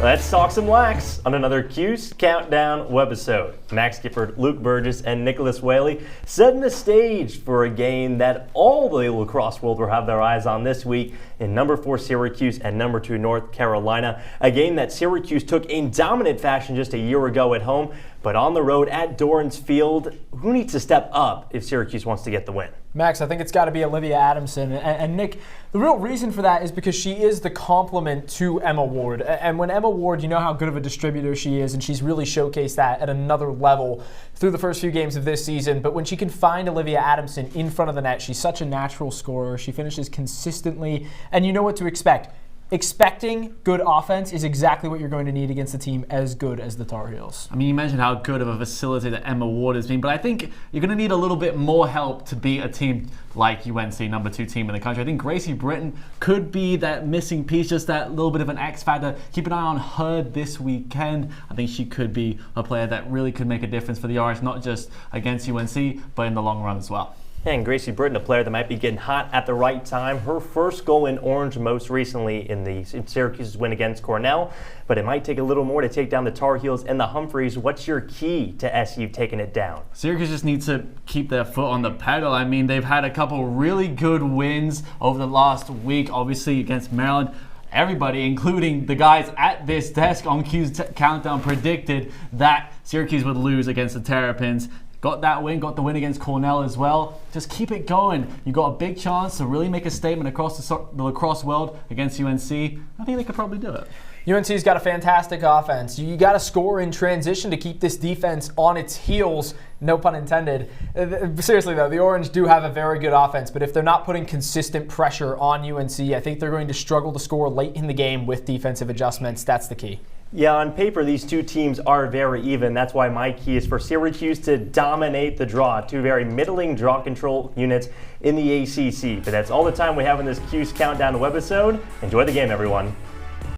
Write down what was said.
Let's talk some Lax on another Cuse Countdown Webisode. Max Gifford, Luke Burgess, and Nicholas Waley setting the stage for a game that all the lacrosse world will have their eyes on this week in number 4 Syracuse and number 2 North Carolina. A game that Syracuse took in dominant fashion just a year ago at home, but on the road at Dorrance Field. Who needs to step up if Syracuse wants to get the win? Max, I think it's got to be Olivia Adamson. And Nick, the real reason for that is because she is the complement to Emma Ward. And when Emma Ward, you know how good of a distributor she is, and she's really showcased that at another level through the first few games of this season. But when she can find Olivia Adamson in front of the net, she's such a natural scorer. She finishes consistently, and you know what to expect. Expecting good offense is exactly what you're going to need against a team as good as the Tar Heels. I mean, you mentioned how good of a facilitator Emma Ward has been, but I think you're going to need a little bit more help to beat a team like UNC, number 2 team in the country. I think Gracie Britton could be that missing piece, just that little bit of an X factor. Keep an eye on her this weekend. I think she could be a player that really could make a difference for the Orange, not just against UNC, but in the long run as well. And Gracie Britton, a player that might be getting hot at the right time. Her first goal in orange most recently in Syracuse's win against Cornell. But it might take a little more to take down the Tar Heels and the Humphreys. What's your key to SU taking it down? Syracuse just needs to keep their foot on the pedal. I mean, they've had a couple really good wins over the last week, obviously against Maryland. Everybody, including the guys at this desk on Cuse Countdown, predicted that Syracuse would lose against the Terrapins. Got that win, got the win against Cornell as well. Just keep it going. You got a big chance to really make a statement across the lacrosse world against UNC. I think they could probably do it. UNC's got a fantastic offense. You got to score in transition to keep this defense on its heels, no pun intended. Seriously though, the Orange do have a very good offense, but if they're not putting consistent pressure on UNC, I think they're going to struggle to score late in the game with defensive adjustments. That's the key. Yeah, on paper, these two teams are very even. That's why my key is for Syracuse to dominate the draw. Two very middling draw control units in the ACC. But that's all the time we have in this Cuse Countdown webisode. Enjoy the game, everyone.